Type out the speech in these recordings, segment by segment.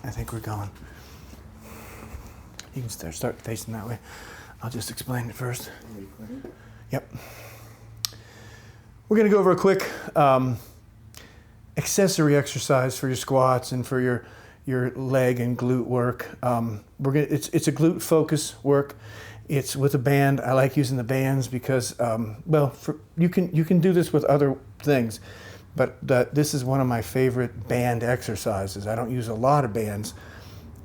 I think we're going. You can start facing that way. I'll just explain it first. Yep. We're going to go over a quick accessory exercise for your squats and for your leg and glute work. It's a glute focus work. It's with a band. I like using the bands because, you can do this with other things, but this is one of my favorite band exercises. I don't use a lot of bands,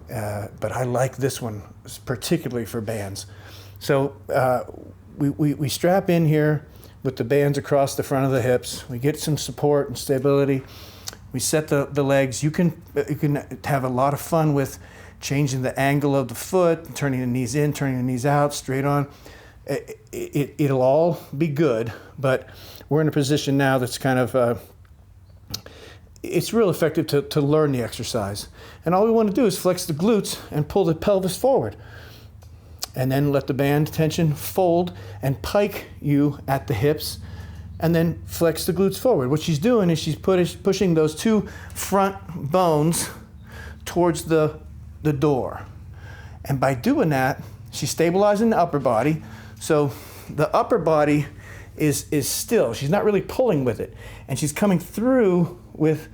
but I like this one particularly for bands. So we strap in here with the bands across the front of the hips. We get some support and stability. We set the legs. You can have a lot of fun with changing the angle of the foot, turning the knees in, turning the knees out, straight on. It'll all be good, but we're in a position now that's kind of, it's real effective to learn the exercise. And all we want to do is flex the glutes and pull the pelvis forward. And then let the band tension fold and pike you at the hips, and then flex the glutes forward. What she's doing is she's pushing those two front bones towards the door. And by doing that, she's stabilizing the upper body. So the upper body is still. She's not really pulling with it. And she's coming through with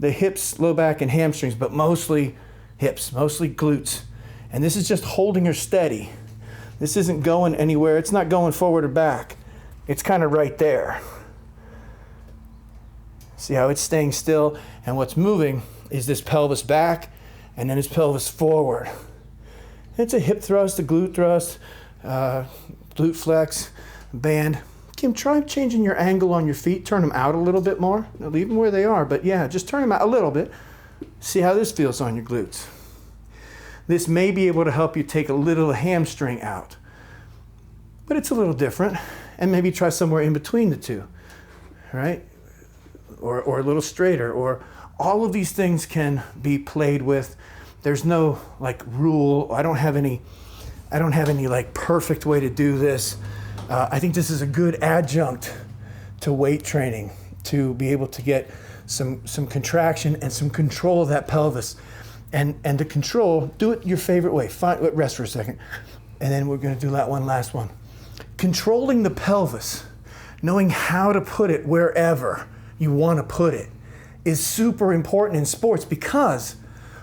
the hips, low back, and hamstrings, but mostly hips, mostly glutes. And this is just holding her steady. This isn't going anywhere. It's not going forward or back. It's kind of right there. See how it's staying still? And what's moving is this pelvis back, and then this pelvis forward. It's a hip thrust, a glute thrust, glute flex, band. Kim, try changing your angle on your feet. Turn them out a little bit more. Leave them where they are, but yeah, just turn them out a little bit. See how this feels on your glutes. This may be able to help you take a little hamstring out, but it's a little different. And maybe try somewhere in between the two, right? Or a little straighter, or all of these things can be played with. There's no like rule. I don't have any like perfect way to do this. I think this is a good adjunct to weight training to be able to get some contraction and some control of that pelvis. And to control, do it your favorite way. Rest for a second. And then we're going to do that one last one. Controlling the pelvis, knowing how to put it wherever you want to put it, is super important in sports because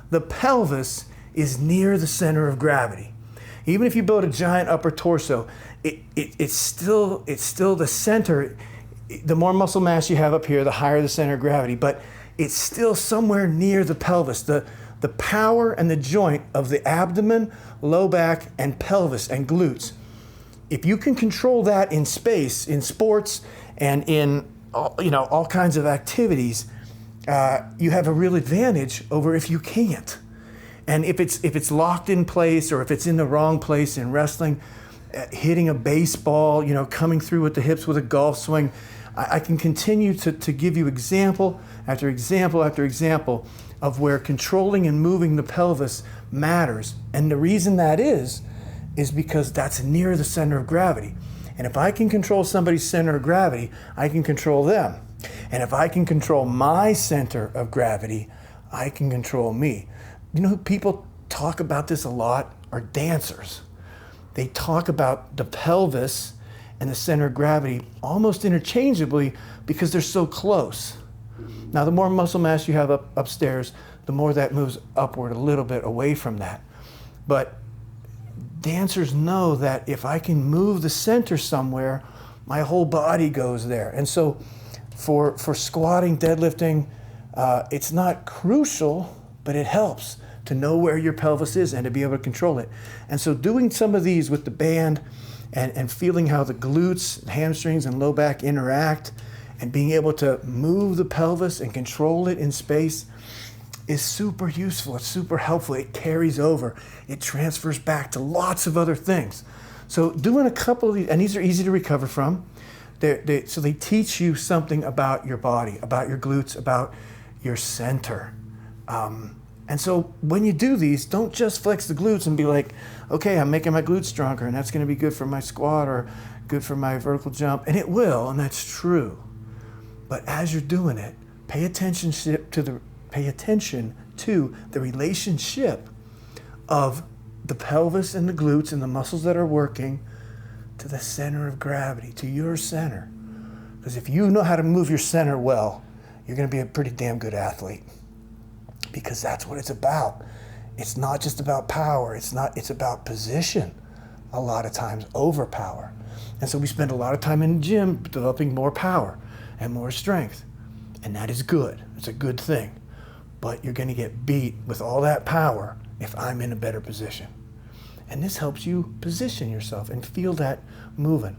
the pelvis is near the center of gravity. Even if you build a giant upper torso, it's still the center. The more muscle mass you have up here, the higher the center of gravity, but it's still somewhere near the pelvis. The power and the joint of the abdomen, low back, and pelvis and glutes. If you can control that in space, in sports, and in all kinds of activities, you have a real advantage over if you can't. And if it's locked in place, or if it's in the wrong place in wrestling, hitting a baseball, coming through with the hips with a golf swing, I can continue to give you example after example after example of where controlling and moving the pelvis matters. And the reason that is because that's near the center of gravity. And if I can control somebody's center of gravity, I can control them. And if I can control my center of gravity, I can control me. Who people talk about this a lot are dancers. They talk about the pelvis and the center of gravity almost interchangeably because they're so close. Now, the more muscle mass you have upstairs, the more that moves upward a little bit away from that. But dancers know that if I can move the center somewhere, my whole body goes there. And so for squatting, deadlifting, it's not crucial, but it helps to know where your pelvis is and to be able to control it. And so doing some of these with the band and feeling how the glutes, hamstrings, and low back interact, and being able to move the pelvis and control it in space is super useful. It's super helpful. It carries over. It transfers back to lots of other things. So doing a couple of these, and these are easy to recover from. So they teach you something about your body, about your glutes, about your center. And so when you do these, don't just flex the glutes and be like, okay, I'm making my glutes stronger, and that's going to be good for my squat or good for my vertical jump. And it will, and that's true. But as you're doing it, pay attention to the relationship of the pelvis and the glutes and the muscles that are working to the center of gravity, to your center. Because if you know how to move your center well, you're going to be a pretty damn good athlete. Because that's what it's about. It's not just about power. It's about position a lot of times over power. And so we spend a lot of time in the gym developing more power and more strength. And that is good. It's a good thing. But you're going to get beat with all that power if I'm in a better position. And this helps you position yourself and feel that moving.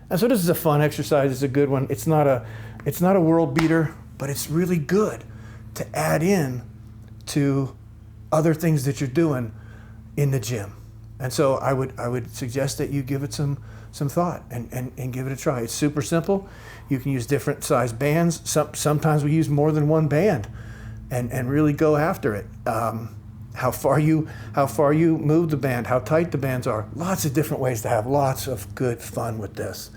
And so this is a fun exercise. It's a good one. It's not a world beater, but it's really good to add in to other things that you're doing in the gym. And so I would suggest that you give it some thought and give it a try. It's super simple. You can use different size bands. Sometimes we use more than one band and really go after it. How far you move the band, how tight the bands are. Lots of different ways to have lots of good fun with this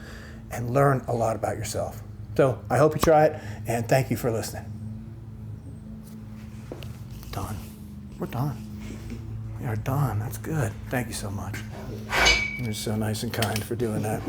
and learn a lot about yourself. So I hope you try it, and thank you for listening. Done. We're done. We are done. That's good. Thank you so much. You're so nice and kind for doing that.